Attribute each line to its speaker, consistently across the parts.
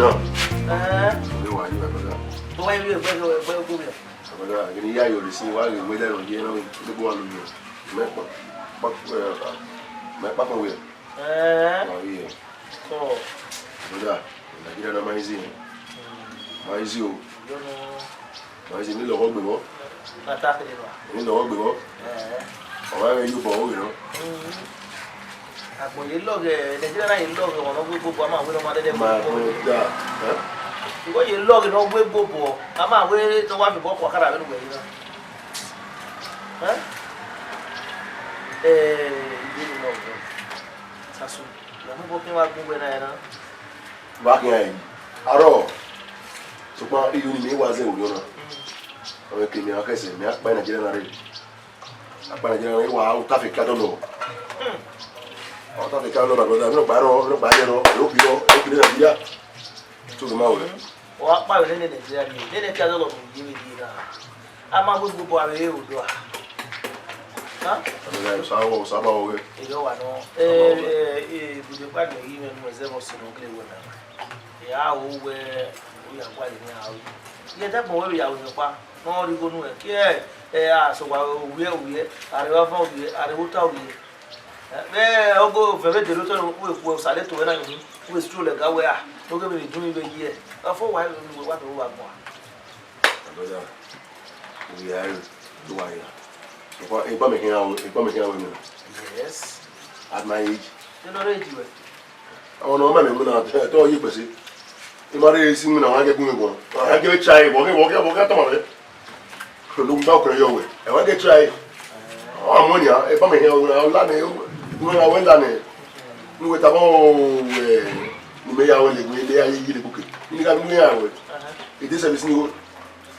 Speaker 1: no. You want you brother.
Speaker 2: Why you go?
Speaker 1: Brother, you hear you receive while you wait on you know the go on you. My papa will. Oh yeah.
Speaker 2: So,
Speaker 1: brother, Nigeria na maize. Maize o. Maize ni lo gbe wo.
Speaker 2: attack it.
Speaker 1: Ni lo gbe wo. Ọ̀rẹ́ yóò bọ̀ òwe náà.
Speaker 2: Àpòyé lọ́ọ̀gẹ̀ Nàìjíríà náà yìí lọ́ọ̀gẹ̀ wọn gbé gbogbo àmọ́ àwọn ọmọdé dẹ́
Speaker 1: máa ń dà.
Speaker 2: Ìwọ yìí lọ́ọ̀gẹ̀ náà gbé gbogbo àmọ́ àwọn tó wá fi bọ́ ọkọ̀ kára nínú ẹ̀yìn náà. Ìdílé lọ́ọ̀gẹ̀ sàṣù ìyàwó bọ́ kí wọ́n gbogbo ẹ̀ náà yẹn náà.
Speaker 1: Báàkì yẹn àárọ̀ ṣùgbọ́n iyùn ni mi wá sí òwúrọ̀ náà. Ọ̀rẹ́ kìíní akẹ́sẹ̀ mi àpá Nàìjíríà náà rẹ̀. Àpá Nàìjíríà náà wà á káfí kádọ́ lọ. Káfí kádọ́ lọ bàbá mi náà gbàdé lọ lókì Nàìjíríà tó fi máa wẹ̀.
Speaker 2: Wọ́n á pààrọ̀ lẹ́nu Nàìjíríà ni lẹ́nu kí adọ́lọ̀ kò yé mi di náà. A máa gbogbo àwọn èrè òdo à.
Speaker 1: Sábà wọ̀ wẹ̀.
Speaker 2: Èyí wà náà. Ibùdó gbàgbé yìí mẹ́nu ẹ̀sẹ̀ mọ̀ sínú kílẹ̀ wọ̀ náà. Ìyá àwọn owó ìyàwó àyè ní àwọn. Iye dẹ́pọ̀ wẹ́rù ìyàwó nípa wọ́n rí gbónú ẹ̀ kí àṣọwà òwúyẹ́ àríwá fún òwúyẹ́ àríwó tá òwúyẹ́. Bẹ́ẹ̀ ọgọ́ fẹ̀fẹ́ dèrò tó lọ́wọ́ èkó ṣàlẹ̀ tó wẹ́ náà yìí wọ́n èsì tó lẹ̀ gáwẹ́ à lókè mi dùn mí bẹ́ yí ẹ̀ ọ̀fọ̀ wà ní wà tó wà gbọ́n à.
Speaker 1: Àbọ̀dá òwúyẹ́ rẹ̀ ló wà yà. Ìgbà mi kí n àwọn ènìyàn.
Speaker 2: Yes.
Speaker 1: At my age.
Speaker 2: Ṣé lọ́rọ̀ èjì wẹ̀?
Speaker 1: Àwọn ọmọ mi múna tó yí pèsè. Ìmọ̀ràn èsì múna wọn á gé gún mi gbọ́n. Àwọn á gé try bọ̀kẹ́ tọ̀mọ̀ rẹ̀. Lóun bá ọkùnrin yọ wẹ̀. Ẹ̀wọ́n gé try. Àwọn àmọ́nìyà ẹ̀bá mi hẹ́ ọ̀rọ̀ lánàá ìwọ̀n àwọn lánàá. Níwẹ̀ tàbọ̀ ìmẹ̀yàwó lè gbé ilé ayé yìí lè bùkẹ́. Nígbà mi níyàwó èdè sẹ́fẹ̀sì ni wọ́n.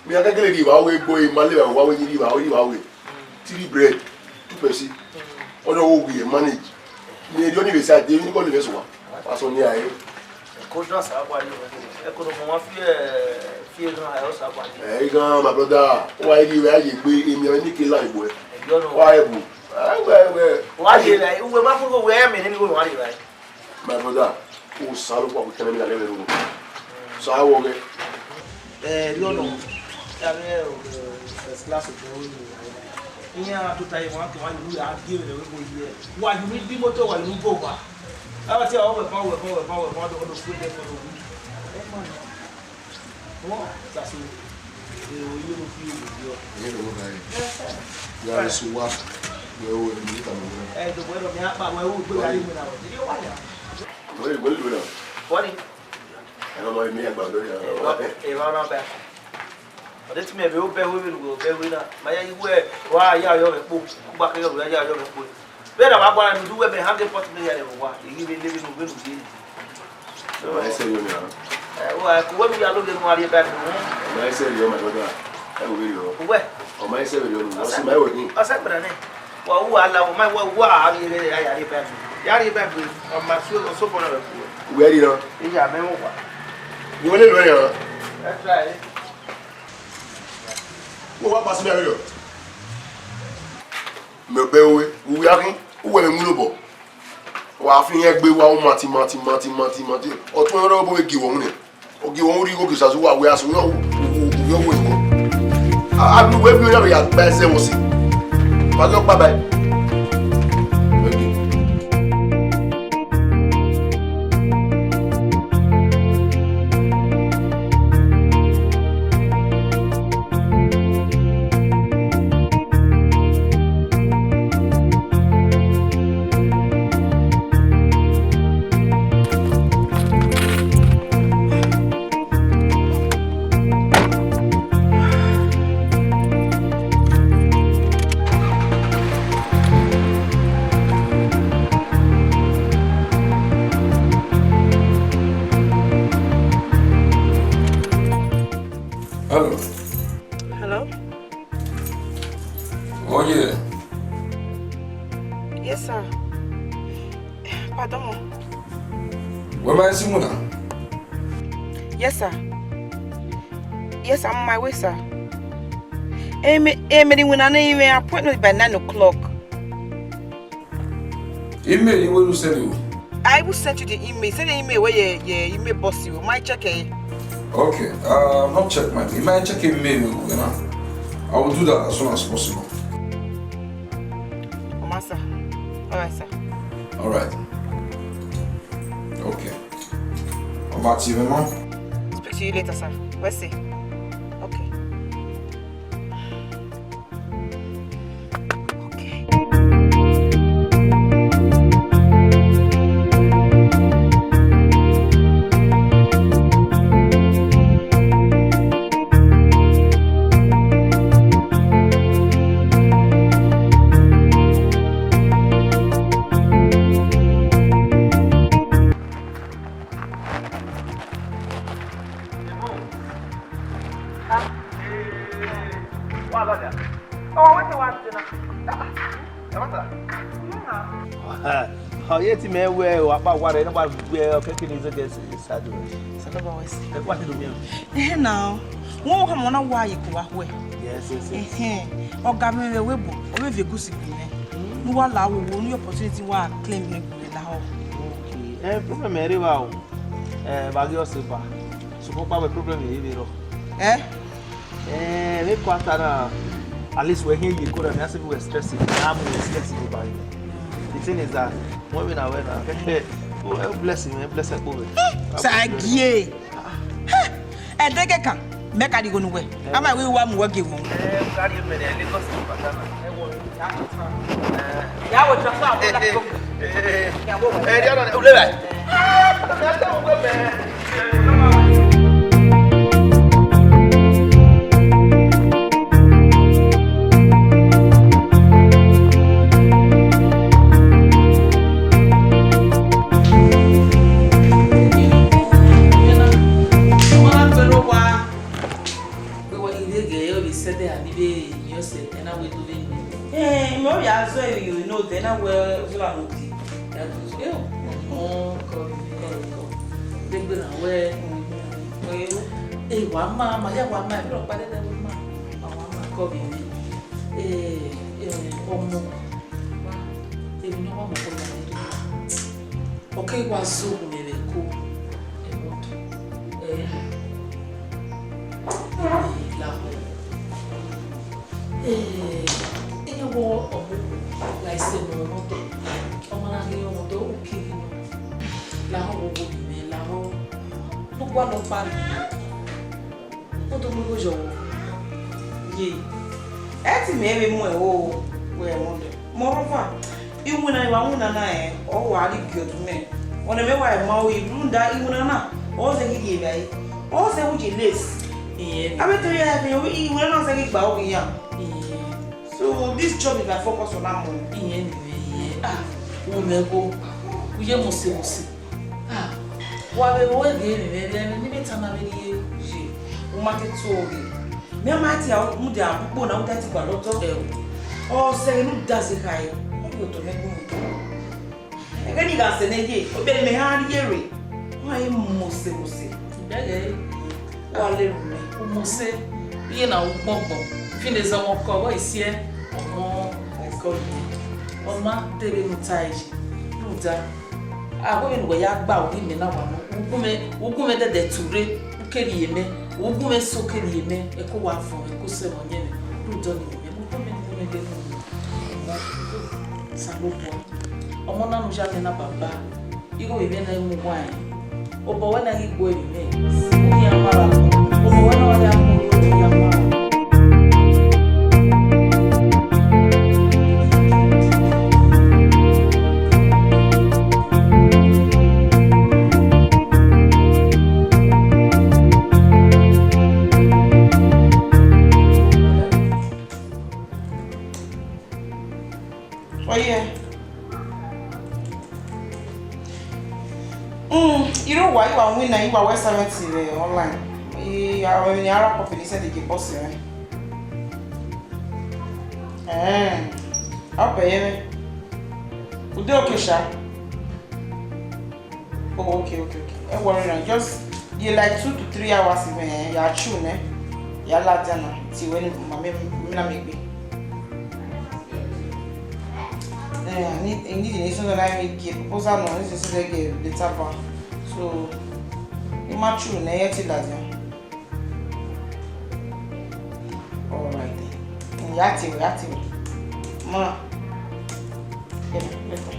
Speaker 1: Mi akẹ́kẹ́lẹ́ di ìwà wẹ̀ gbọ́ ìmọ̀lẹ́ ìwà wẹ̀ yìí ìwà wẹ̀. 3 bread 2 pẹ̀sì. Ọ̀dọ̀ owó wìyẹ̀ manage. Ní ẹjọ́ ní ìrẹsì àti ẹni kọ́ lè fẹ́ sùn wá. Aṣọ ní ayé.
Speaker 2: Ẹ̀kọ́ dán sábà ní ẹ̀kọ́ tó mọ̀ wọ́n fi ẹ̀gbọ́n ayọ̀ sábà ní.
Speaker 1: Gan my brother wá ilé rẹ̀ ayé gbé èmi ẹ̀ ní kí láì bọ̀ ẹ̀. Wá ẹ̀bù.
Speaker 2: Wá lè rà ẹ̀ wọ́n bá fún kó wẹ́ ẹ̀mí nínú ìwé wá lè rà ẹ̀.
Speaker 1: My brother kò sáré pọ̀ kó kẹ́lẹ́ mi lálẹ́ rẹ̀ lóko. Sọ àwọ̀ rẹ̀.
Speaker 2: Rí ọ̀nà yàrá first class of the whole ìyẹn àtúntà yìí wọn kì wọn ìlú yà á gé rẹ̀ wípé yìí ẹ̀ wà ní bí mọ́tò wà ní gbò wà. Àwọn tí àwọn wẹ̀fọ́n ọdún fún ilé ẹ̀fọ́ lòwú. Wọ́n ṣàṣe èrò yìí ló fi ìlú yọ.
Speaker 1: Ìyẹn ló ń bá yẹn. Yàrá sọ wá wẹ́wọ́ ẹ̀ ní ìtàn òwúrọ̀.
Speaker 2: Ẹ̀ẹ́dùnkún ẹ̀rọ mi á pa àwọn ewu gbé ayé mi náà wọ̀ ní wà ní.
Speaker 1: Wọ́n lè gbọ́dọ̀ lọ.
Speaker 2: Wọ́n ní.
Speaker 1: Ẹ̀rọ ọmọ mi ẹgbàá lórí àwọn.
Speaker 2: Èrò ọ̀nà bẹ́ẹ̀. Ọ̀dẹ́ tí mi ẹ̀bẹ̀ ó bẹ́ wíwí lùgbò bẹ́ wí náà. Màá yẹ ìwé ẹ̀ wá ayé ayọ̀ rẹ̀ pò. Kúgbà kẹ́kẹ́ rẹ̀ ayé ayọ̀ rẹ̀ pò. Bẹ́ẹ̀ náà wàá gbọ́dọ̀ dúdú wẹ̀bẹ̀ hàn dé pọ́tù mi yà lẹ̀ wá. Èyí lè lébi nù gbẹ́nu gbé.
Speaker 1: Ọmọ ẹsẹ̀ yóò ní àwọn.
Speaker 2: Kò wẹ́mi yà lóde nù adé bẹ́ẹ̀ nù.
Speaker 1: Ọmọ ẹsẹ̀ yóò máa gbọ́dọ̀ ẹ̀ wò wíri o.
Speaker 2: Wẹ́.
Speaker 1: Ọmọ ẹsẹ̀ yóò ní wọ́n sì máa wò ní.
Speaker 2: Ọ̀sẹ̀ gbẹ̀rẹ̀ ní. Wà wú àlà wọ́n máa wọ́ àárín rẹ̀ yàrá bẹ́ẹ̀ nù. Yàrá bẹ́ẹ̀ gbé ọmọ sọ́kọ̀ náà rẹ̀ kú.
Speaker 1: Ìwé ẹ̀rí náà.
Speaker 2: Ìyá mẹ́wọ̀n wà.
Speaker 1: Ìwé lè lọ yẹn náà.
Speaker 2: Ẹ tíra ẹ̀.
Speaker 1: Wọ́n wá pa sí mẹ́rin lọ. Mẹ̀bẹ̀ òwe wúwí akín wúwẹ̀ mi múlò bọ̀. Wà á fi yẹn gbé wa ó mati. Ọ̀tún ẹ̀rọ bó egi wọ̀n ni. Ogi wọ̀n rí gòkè sàṣù wà wẹ̀ àṣù náà òwúyọ̀ wọ̀ ìwọ̀. Àbúwé bí ó yàrá yà gbá ẹsẹ̀ wọ̀ sí. Wàá lọ pa báyìí.
Speaker 3: Hello.
Speaker 4: Hello?
Speaker 3: Oh, yeah.
Speaker 4: Yes, sir. Pardon.
Speaker 3: Where am I seeing now?
Speaker 4: Yes, sir. Yes, I'm on my way, sir. Emily, when I know you appointment by 9 o'clock.
Speaker 3: Email you will send you.
Speaker 4: I will send you the email. Send the email where you email boss you. My check it.
Speaker 3: Okay. Not check my email. I check email. I will do that as soon as possible.
Speaker 4: Sir. Alright, sir.
Speaker 3: Alright. Okay. Back to you, Mom.
Speaker 4: Speak to you later, sir. Let's see. Okay.
Speaker 2: Yet, may wear about what I know about where cooking is against Saturday. What do you mean?
Speaker 4: Now, won't come on a why you go away.
Speaker 2: Yes,
Speaker 4: or Gabriel Webo, or if you go see me. No allow only opportunity while claiming now.
Speaker 2: Okay, problem very well. Bagio Silva. So, what problem is we quarter at least we're here, you could have asked if we were stressing. I'm stressing about it. The thing is that when we are bless him, bless her.
Speaker 4: Sagie. And they can make a go away. Am I will one working one?
Speaker 5: Then I will okay, was so maybe cool. Like say no moto. Omana ge moto ukiri. La ho wo bi la ho. Lo kwa lo pa. Moto mo go jo. Ye.
Speaker 4: Eti me be mu e o we mo. Mo fa. Iwu na wa hu na na e. O wa ri bi otu me. Ona me wa e ma o ibunda iwu na na. O se gi ge bai. O se wu ji lace.
Speaker 5: Iye.
Speaker 4: Abeto ya be iwu na se gi gba o bi ya. So this job is like focus on that money.
Speaker 5: Umego, uye musi. Wawe wege ni betana beli je.
Speaker 4: Umate toge. Me amati ya mude abupo na utati gba loto. O se nu dazi kai. O to me gumu. Ege ni ga se neje. O be me ha ri ere. Wa e musi.
Speaker 5: Bege wale rume. Umuse iye na ugbogbo. Fineza won ko wa isi e. Oma tebe mutaiji nuda agbo enu ya gba orí mi na wa no ugume de ture ukeri yeme ugume so keri yeme e ko wa fun e ko se mo yen nudo ni me mo de mo salopo omo na nu ja me na baba igo we na emu wa yin obo wa na igbo eri me o ya mara obo wa na wa ya mo o ya mara.
Speaker 4: You know why you are winning? You are West 70 online. You are in the Arab company said they give boss you. I'll pay you. Would you okay, Sha? Oh, okay. Don't worry, just you like 2 to 3 hours even. You are tune, eh? You are like that. See when my make me. I need the so that I make it proposal no this is the tapa. So immature na yet that. All right then. Yati. Ma. Yeah, later.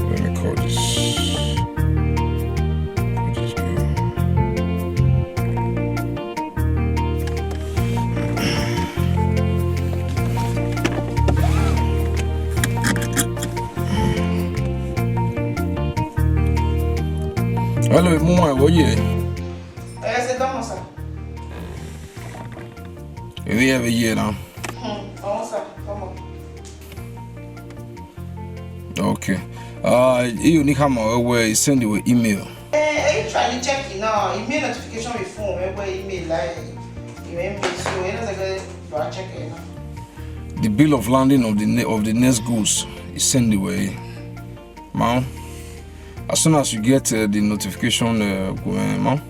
Speaker 3: Let me call this. Hello, Mama, what you?
Speaker 4: C'est dans ça.
Speaker 3: We have a year now.
Speaker 4: Ça. Comment?
Speaker 3: Okay. You need come where you send you an email.
Speaker 4: I try to check it now. Email notification with phone. Where email like email so you know go check it now.
Speaker 3: The bill of landing of the next goods is sent away. Ma'am. As soon as you get the notification, ma'am.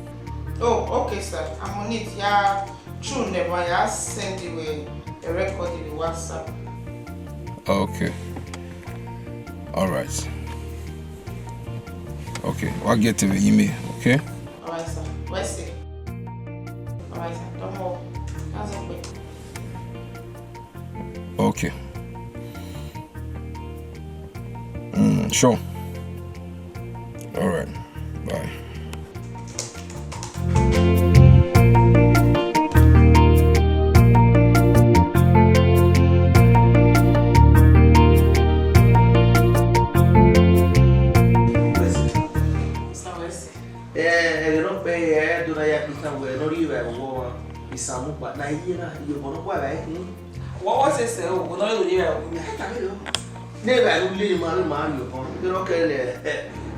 Speaker 4: Oh, okay, sir. I'm on it. Yeah, true. Never. I send you a record in the WhatsApp.
Speaker 3: Okay. All right. Okay. I'll get the email. Okay.
Speaker 4: All right, sir. Where's it? All right, sir. Don't worry. That's okay.
Speaker 3: Okay. Sure. All right. Bye.
Speaker 2: What was it? So, we're not really never I will leave my man. You know,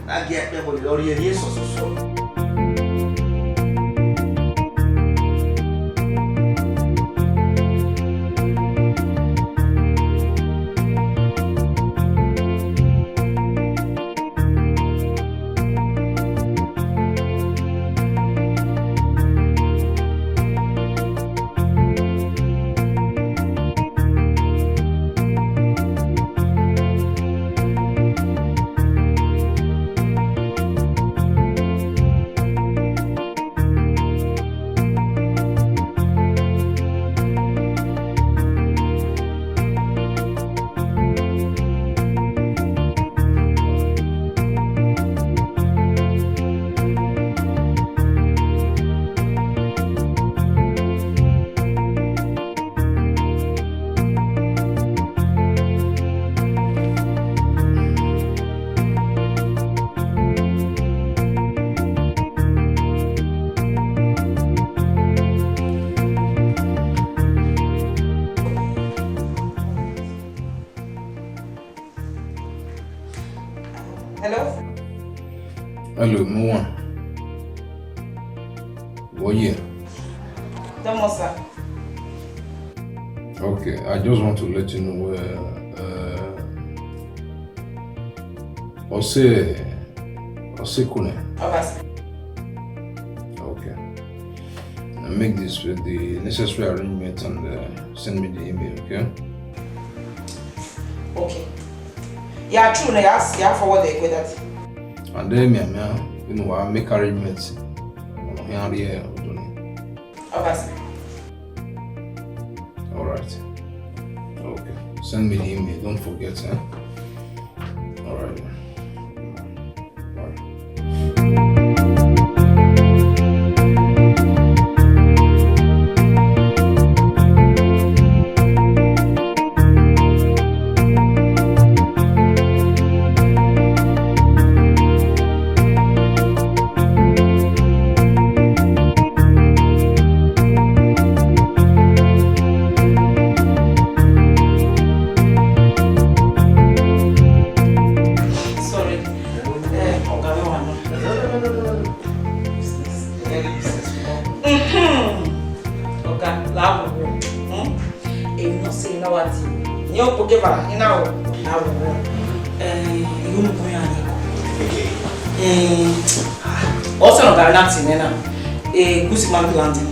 Speaker 2: I get me with your ears or so. Hello, Moa. What year?
Speaker 4: Damosa.
Speaker 3: Okay, I just want to let you know where Ose Kune. Okay. Now make this with the necessary arrangement and send me the email, okay?
Speaker 4: Okay. Yeah, true. Yeah, forward the equity.
Speaker 3: And then you know, I make arrangements. Here, all right. Okay. Send me the email. Don't forget, eh? All right.
Speaker 4: ati. Ni o poke ba ina o. Awo. Ihu mu kun ya ni. Also no garanti na. Gusi man plant in.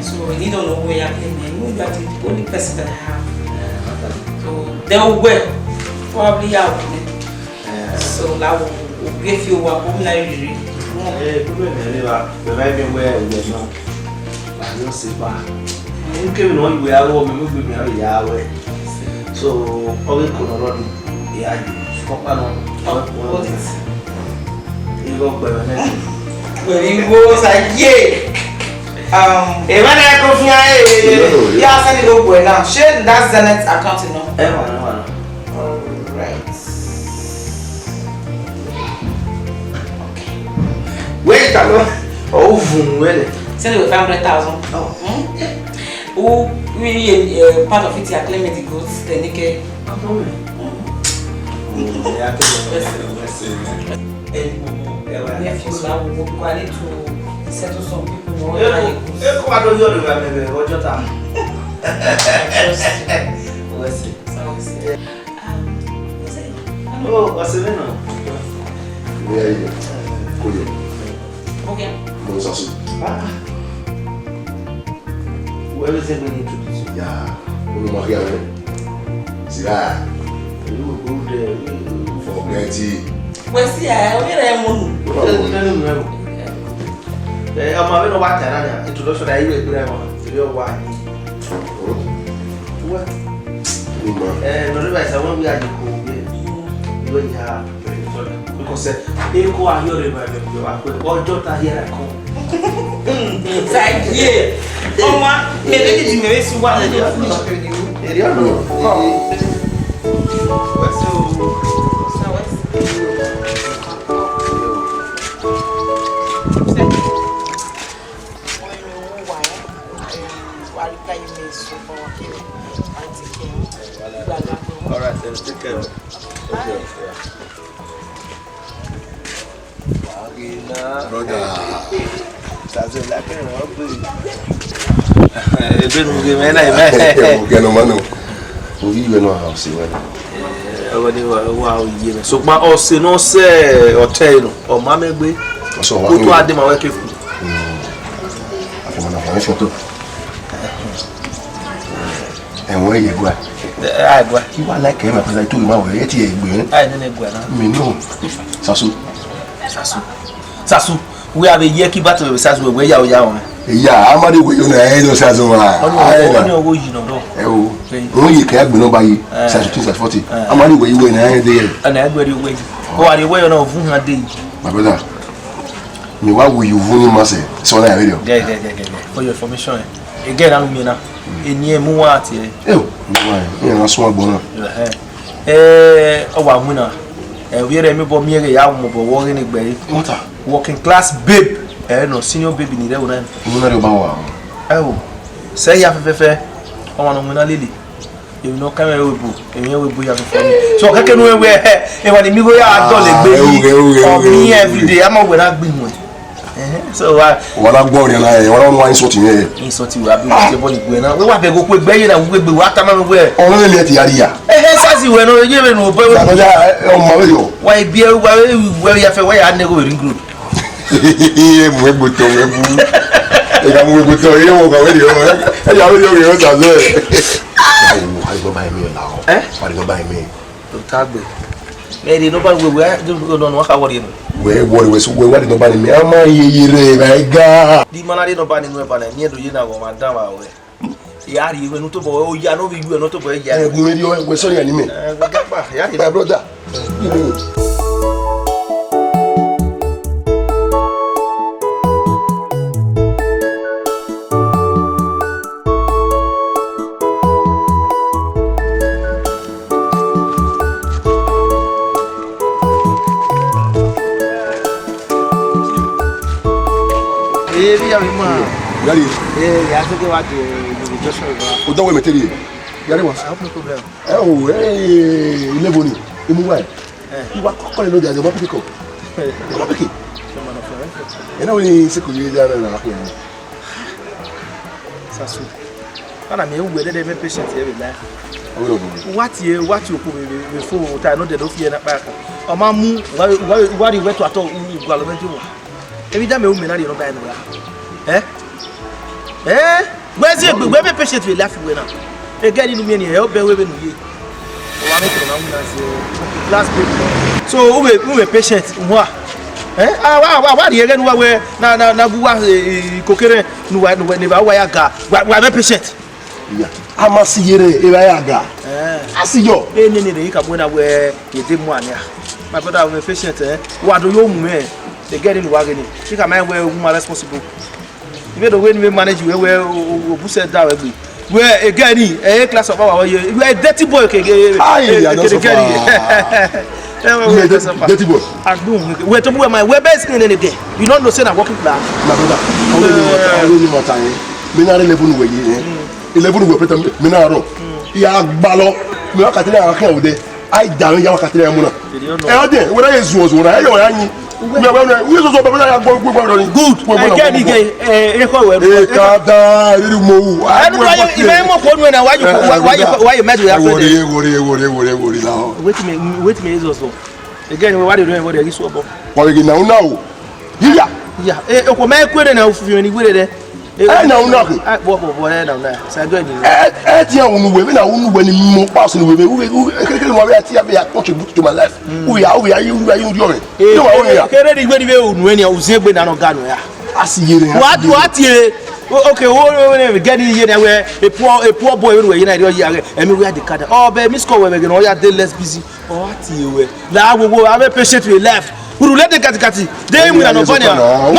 Speaker 4: So you don't know where you are playing. You are the only person that I have. So they will work. Probably out. So now we'll give you what I'm not really.
Speaker 2: So all the corner yeah, stop and what is you go
Speaker 4: when you go like yeah. When I go here, yeah, send it over now. Share that's the next account, you know. Alright. Okay.
Speaker 2: Wait, hello. Oh, well.
Speaker 4: Send it with 500,000. Oh. Who really part of it? You claim the goods, the nickel. If you now will go to settle some people more.
Speaker 2: I don't know what you're talking. Oh, what's the name?
Speaker 4: Okay.
Speaker 2: Where is it we need to do?
Speaker 1: Yeah, you will go there for plenty.
Speaker 4: Where's the
Speaker 2: I'm having a water introduction. I will do your wife. What? No, I won't be at the cool. You will have because they go out here. Or daughter here.
Speaker 4: Thank you. Mama, maybe you may see what I do.
Speaker 2: Alright, then take care.
Speaker 1: Brother.
Speaker 2: That's it, like so my also no say hotel or mama gbe so to ade ma work food
Speaker 1: and where you go
Speaker 2: I go
Speaker 1: you want like him because I told him I yet here
Speaker 2: I no go na
Speaker 1: me no
Speaker 2: sasu we have a year keep battle with sasu we ya
Speaker 1: yeah amadi we you na e do sasu ma
Speaker 2: oni owo yi no do
Speaker 1: o yi ka gbe no ba yi sasu 240 amadi we you na e dey
Speaker 2: na agbere we o are we na ovun ha dey
Speaker 1: my brother me wa wo you vuni ma say so na video
Speaker 2: yeah for your information again anu mi na eni emu wa ati
Speaker 1: e na so agbo na
Speaker 2: o wa mu na we re mi bo mi re ya mo bo wo ni gbe working class babe no senior baby ni re wo na
Speaker 1: mo na re ba wa
Speaker 2: say ya fefe o ma no mu na lele you know come we bu ya fefe so keke no we e wa ni mi go ya do le gbe yi for me every day am we na gbin mo so
Speaker 1: wala gbo ri na e wala won insult me
Speaker 2: insult we abi we bo ni gbe na we wa be go pe gbe yi na we gbe wa ta ma we
Speaker 1: o no le ti yari ya
Speaker 2: sasi we no ye me no be
Speaker 1: o ma we yo
Speaker 2: wa bi we ya fe we ya nego ring road
Speaker 1: mo gbo to we bu e ga mo gbo to ye wo ga we yo e ya we yo sa so I go buy me now I go buy me
Speaker 2: to tagbe me di no ba we do no wa ka wori no
Speaker 1: we worry so we what no ba me ama yeyire my god
Speaker 2: di mana di no ba ni no ba na ni do ye na go ma dan wa we yari we no to bo o ya no be you no to bo ya
Speaker 1: go me di we sorry ani me
Speaker 2: gba yari
Speaker 1: my brother Yari.
Speaker 2: Ya sé que va que yo soy va.
Speaker 1: O dawo meteri. Yari wa.
Speaker 2: No problem.
Speaker 1: Ile boni. Imu wa. Iwa kokko le lo jaje mo pikiko. Mo piki. Ena woni se ko yiri dara na ko.
Speaker 2: Sasu. And I mean, whether they make patient every day. What you put before time, no, they don't fear that back. Or Mamu, what you went to at all, every time you may not buy anywhere. Where's it? Where the patient will laugh with now? Again, you mean help bear with you. Last week. So, who patient? What? Why the again? Where na coquere no never wire ga. Why patient?
Speaker 1: Amasiyere Irayaga. Asiyo.
Speaker 2: You can win away. You did one. My brother, I'm a patient. What do you mean? They get in wagon. You can mind where woman responsible. You know the way we manage you where who said that will be. Where again, a class of our you are a dirty boy. Dirty boy. Where to my web best in any day. You don't know, say I'm working class.
Speaker 1: My brother, only more time. Me not 11 way. 11 way pretend me na ro. Ya gbalo. Me wa katire akan ode. Ai da ya wa katire mu na. E o de, we na yezu ozo na. E yo ya yin. We so so be ya go good.
Speaker 2: Again e ko we.
Speaker 1: E ka da ri mo.
Speaker 2: I mo ko nu na why you mad with that.
Speaker 1: Worry now.
Speaker 2: Wait me is also. Again we what they doing what they so about.
Speaker 1: Worry now. Yeah.
Speaker 2: E ko me kwere na ofufi ni gwere de.
Speaker 1: Now knock.
Speaker 2: Boy now na. Say go ni.
Speaker 1: Tia unu we na unu we ni mo pass ni we kekele mo we tia be contribute to my life. We are you doing. You are only.
Speaker 2: Kere ni we unu ni uzegbe na no ga no ya.
Speaker 1: Asiyere.
Speaker 2: What ye? Okay, we get in here where a poor boy we na dey here. Emi we dey card. Oh, be miss call we be no ya dey less busy. Oh, what ye? La we go have patient we left. We let the katikati. Dey we na no banya. No.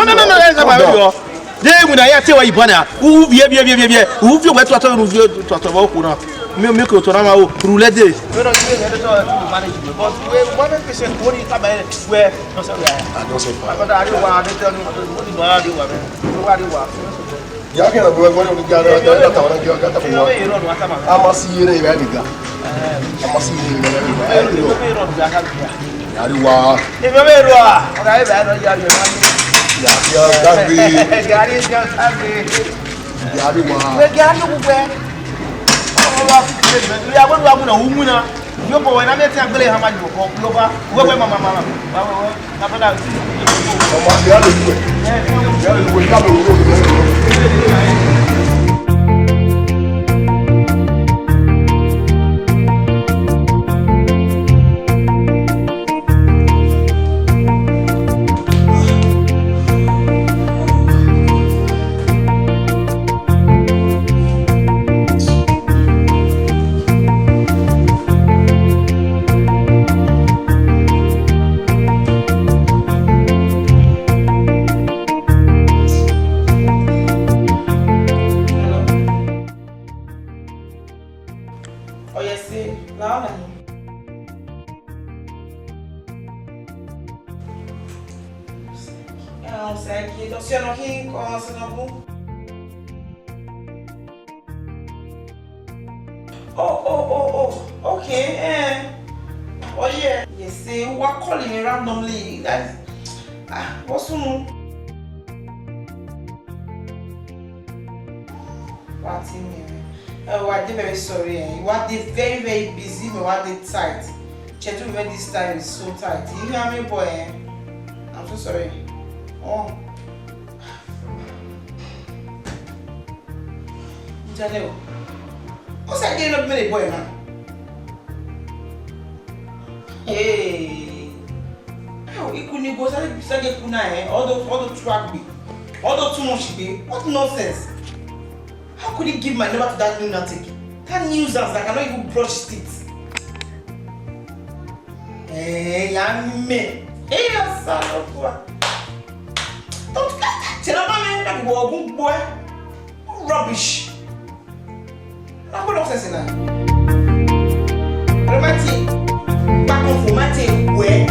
Speaker 2: Dey we na ya te wa ibana. Who vie. Who vie we to ko na. Me ko to na ma o. Roulette dey. We don't manage but we one patient what you come where no say I don't say. But I dey wa dey tell you what you dey wa.
Speaker 1: Ya que no puedo bueno que ahora está ahora que acá está como Amasiyere Irayaga. Amasiyere Irayaga. Ariwa.
Speaker 2: Ebeberwa. Ora ebe no ya yo.
Speaker 1: Ya Gabi.
Speaker 2: Gari is going Gabi.
Speaker 1: Ariwa.
Speaker 2: We gari no gbe. Owa we ya gbodu amu na umu na. Yo bo we na me tin agbele ha ma jo ko yo ba. We gbe mama. Na brother.
Speaker 1: Mama ya le gbe. Ya le gbe ka be
Speaker 4: Okay. Oh yeah. Yes, see, who are calling me randomly? That's what's wrong? What's in here? Oh, I'm very sorry. You are very, very busy. You are tight. Chetu me this time is so tight. You hear me, boy? I'm so sorry. Oh. Janelle. What's that getting up with boy now? Hey. How you couldn't go say kuna all the track be. All the too much be. What nonsense? How could he give my number to that lunatic? That nuisance that cannot even brush his teeth. Hey, young man. Hey, son of what? Don't get that. Tell me that you are a good boy. Rubbish. I'm going to say that. Romantic. Back on for my take. Where?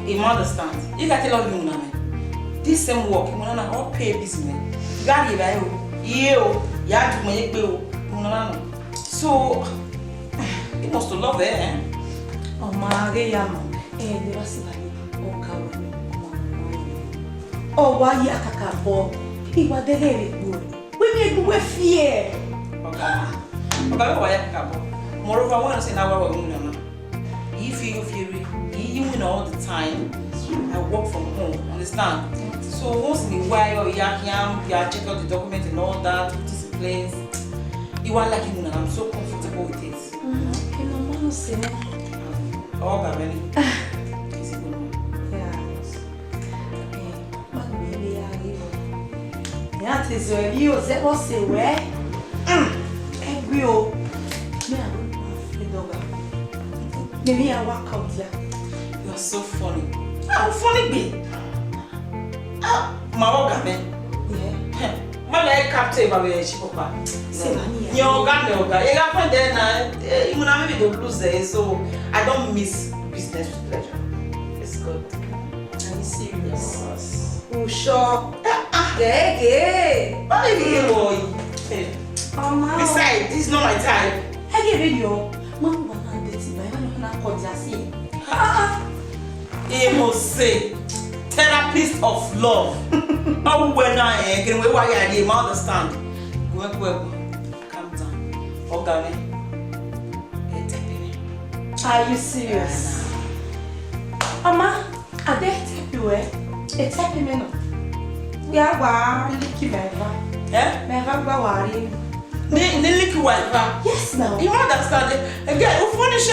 Speaker 4: You understand? You got to love you, man. This same work, you wanna all pay business. You got it, right? You have to make bill. So you must love it, eh? Oh, Maria, they were saying, oh, why you are for? He was the very good. We make you fear. Okay, moreover, one is in our woman. If you feel even all the time, I work from home, understand? So once in a while, you check out the document and all that, disciplines. You are like him, and I'm so comfortable with it. You know, man, say, oh, Gabby. That is where you say, what's the way? Every old. Maybe I walk out here. You are so funny. I'm funny, babe. My man. Yeah. My leg captain, my way, she papa. Your gun, you got friend there now. You know, maybe they lose there, so I don't miss business with pleasure. It's good. Are you serious? Oh, sure. Yeah. Boy. Oh, no. Besides, this is not my time. I get video. Mom, he must say, therapist of love. Oh, when I can we why I didn't understand. Calm down. Okay. Are you serious? Mama, I dare tell you, it's happy minute. We are really keep my yes, now. You understand it? Again, who furnish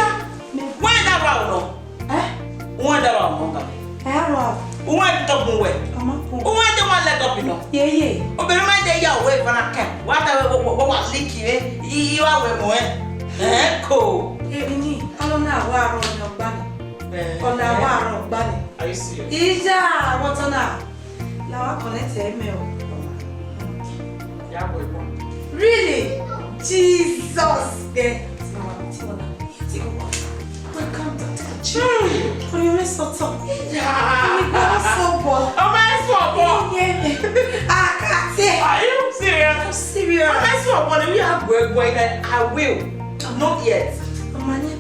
Speaker 4: why that round? Why that round? Why the top way? Why the one let up, you know? Yeah. Oh, but remind the young way when I can. What leaky? You are with echo. I don't know why on your bunny. On the war of bunny. Are you serious? Ija, what's on now? Now I connect email. Really? Jesus! Welcome to the church. For your rest of time. Yeah. So bold. Am I so bold? Yeah. I can't say. Are you serious? I'm serious. Am I so bold? We have work going and I will. Not yet. I'm not going.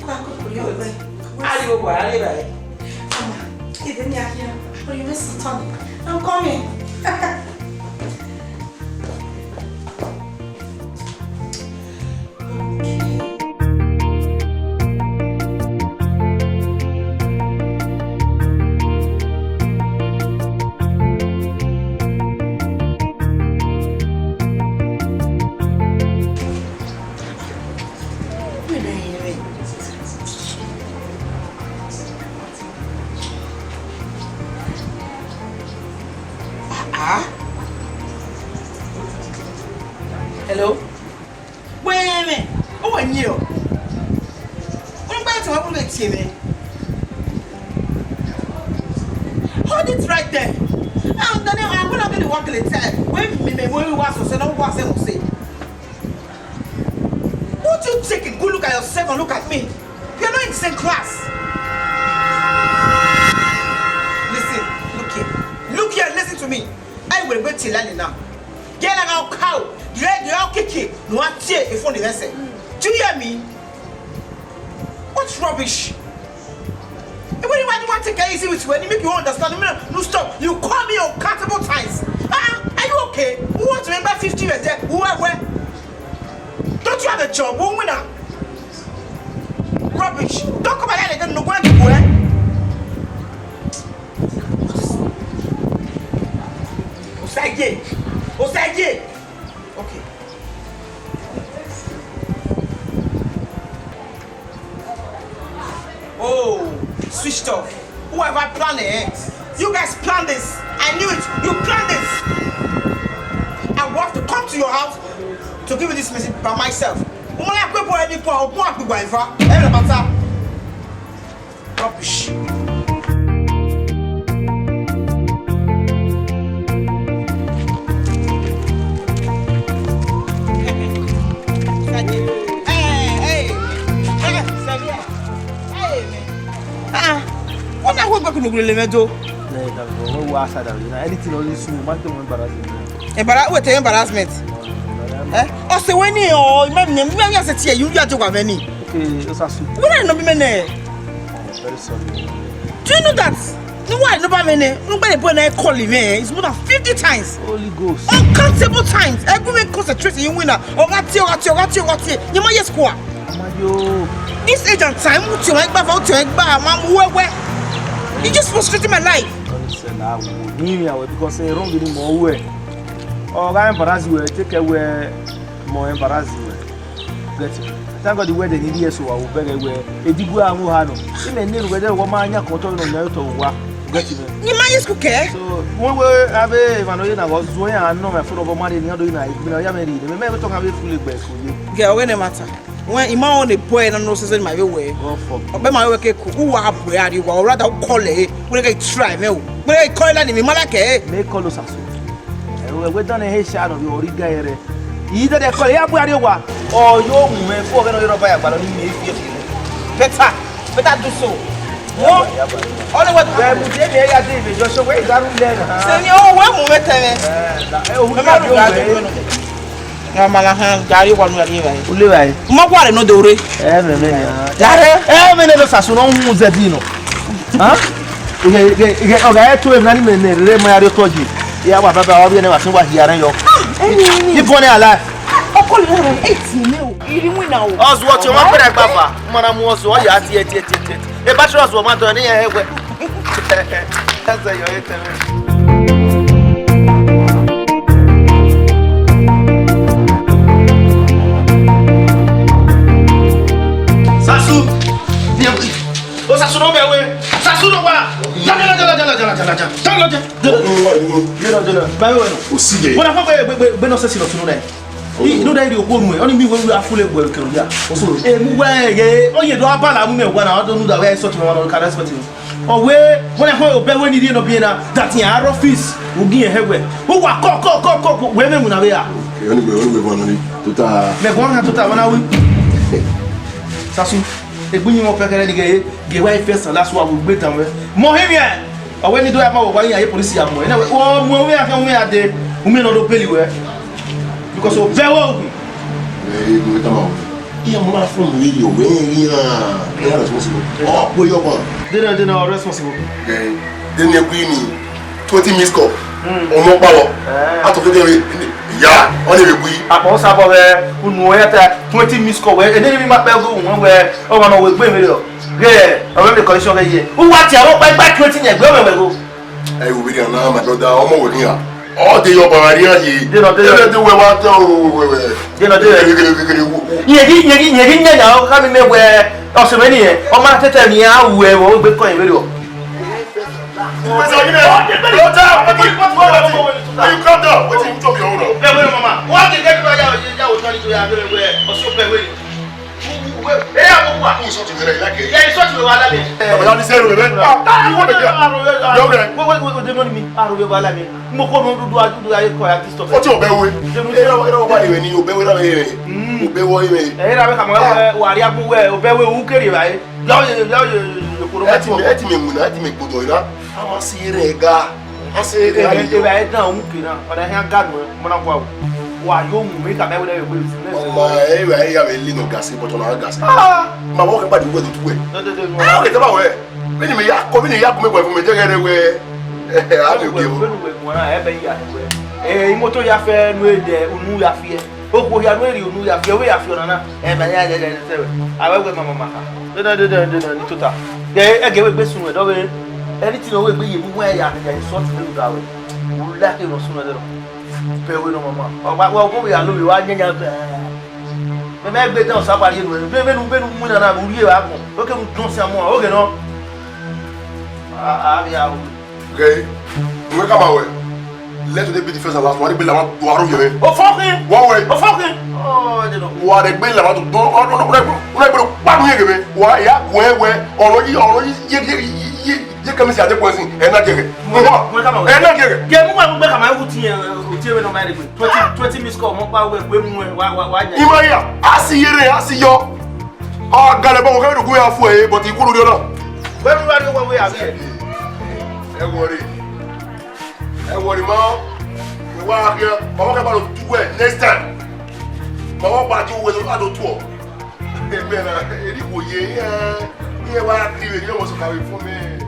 Speaker 4: Are you going? For your rest of time. I'm coming. Hello? Wait a minute. Oh, and you? What about to open the TV? Hold it right there. I'm not going to walk in the time. When we was so don't was say. Won't you take a good look at yourself and look at me? You're not in the same class. Listen, look here, listen to me. I will wait till I now. Get out cow. You're kicking. No one tear if only listen. Do you hear me? What's rubbish? When you want to take it easy with you, when you make you understand, no stop. You call me uncountable times. Are you okay? Who wants to remember 50 years there? Who are where? Don't you have a job? Who winner? Rubbish. Don't come again again. No one to go. Osage. Okay. Oh, switched off. Whoever planned it, you guys planned this. I knew it. You planned this. I want to come to your house to give you this message by myself. Only a quick boy before walk with wife. Every matter. Rubbish. What I want back in the Lemedo?
Speaker 2: Anything only soon, man, don't embarrassing.
Speaker 4: What embarrassment? Oh, so when you or maybe you are to have any.
Speaker 2: Okay, that's a
Speaker 4: What I know, men.
Speaker 2: very sorry.
Speaker 4: Do you know that? No one, nobody when I call him, it's more than 50 times.
Speaker 2: Holy Ghost.
Speaker 4: Uncountable times. Everyone concentrating in winner. Or got you might just squat. This age and time, you like where you just frustrating my life.
Speaker 2: Because wrong in more way. Oh, I embarrass you, take away more embarrass you. Thank God the way they need yes, so I will beg away. A digua Muhano. Even knew whether woman control on your to get him.
Speaker 4: You might just cook.
Speaker 2: So, one way I was doing, I know my full of money in the other night. I remember talking about fully back with you.
Speaker 4: Girl, when the matter. When you on the point and no says in my way. But my work, who are bread, you or rather call it. Will I try me? Will I call it in Malake?
Speaker 2: Make call us. We done a hair shadow of your guy. Either they call you where you are or your woman for another buyer, but only better do so. Only what I would say, David, just away that then.
Speaker 4: Send you one moment. Malahan, Gary, one way. Magua, no do it.
Speaker 2: Never Sasson Zadino. Huh? Okay, to him, Mario told you. Yeah, what about you never what he are your. You put a life. Us watch your mother, Papa. Madame was all yet. A bachelor's woman to any way. That's your Sasu, oh Sasu no way. Sasu no wa. Jala. What I be no say no dey. No dey dey go mu. Only me we afule go kero dia. Mu wa ye. Oye do abala mu me wa na do no da we sort me one can respect him. Oh we when I go be when ni no be na that in our office we gi ehwe. Who wa ko we me mu na we ya.
Speaker 1: Only one only total.
Speaker 2: Me go na total wana we. Sasu, egbunyi mo pekere ni ge wa first and last one we gbet am we. Mo himia. O we ni do am wa yan police am mo. Na we mo we akan we ade, o me no do peli we. Because o very well.
Speaker 1: Eh, go tama. Iya mo na from we yo we ya responsible. Oh, boy yo ba.
Speaker 2: They no responsible.
Speaker 1: Eh, then you queen 20 miss call. O mo pa lo. Out of the yeah, only we
Speaker 2: Apo sabo we unu yata 20 miss call we. E dey mi ma pe go won we o ma no we gbe mi lo. Ge, o me condition ke ye. Who what ya ro pa 20 yen gbe me go.
Speaker 1: Eh, we dey na my brother, omo we here. All the your barrier here.
Speaker 2: They no dey
Speaker 1: we want to we.
Speaker 2: They no dey. Ye nya o ka mi me we o se me ni e. O ma tete ni a we o gbe ko yin we lo.
Speaker 1: You come down. What you talk your own?
Speaker 2: Wait, mama. What can get ya o tell you ya we o so pe we. Eh ya mo wa.
Speaker 1: Who shot you like it?
Speaker 2: Yeah, shot you wala me.
Speaker 1: But you say we you want to get.
Speaker 2: We dey know me. Aro we wala me. Mo ko no dudu adu aye ko ya stop.
Speaker 1: What you be we? Era wa ni ni obe we ra we. Obe wo we.
Speaker 2: Era we ka mo wa ri apu we obe we u kere bae. Ya ko ro ba ti mo.
Speaker 1: Eti me mu na eti me gbodo ira. Ama si rega. Ase rega.
Speaker 2: E ba e dan un kina. O da han gadu mo na kwa. Wa yo mu me ka me we dey we business.
Speaker 1: Ma e we ya we li no gas but na gas. Ma wo ke pa di we to we. Ah, ke ba we. Me ni me ya ko me fun me je gere we. A me ge wo.
Speaker 2: Mo na e be ya we. Imoto ya fe nu ede unu ya fie. Opo ya nu eri unu ya fie we ya fie na e ba ya je sewe. Awe we mama ha. De ni tota. Ge we gbe sunu e do we. Anything we gbe ye mu we ya sort me do awe. Wo la ke no sunu de do. Pe we no mama. O ba wo ko ya lo we wa nyanya. Me gbe tan sa pari nu. Be nu mu na na uri e wa gun. O ke mu don si amo. O ke no. Ah ya.
Speaker 1: Okay. We come away. Let today be the first and last one. Be la one to aro here.
Speaker 2: O fucking.
Speaker 1: One way.
Speaker 2: O fucking. Oh, they don't
Speaker 1: wa de gbe la ma to don ona gbe pa nu yege wa ya wewe ọ̀rọ̀ yi ye kami si ade point sin e na jere mo e na jere
Speaker 2: ge mu wa gbe kama ewu ti we no ma de gbe 20 miss call mo pa we mu wa nya
Speaker 1: imaya asi yo o gale bo ke ru ya fu e but ikuru dio na
Speaker 2: we mi wa do we abi
Speaker 1: e worry ma we wa ke baba ke ba lo tu we next time baba ba ti we ado tu o e be na e di wo ye wa ti we ni mo so ka we fún mi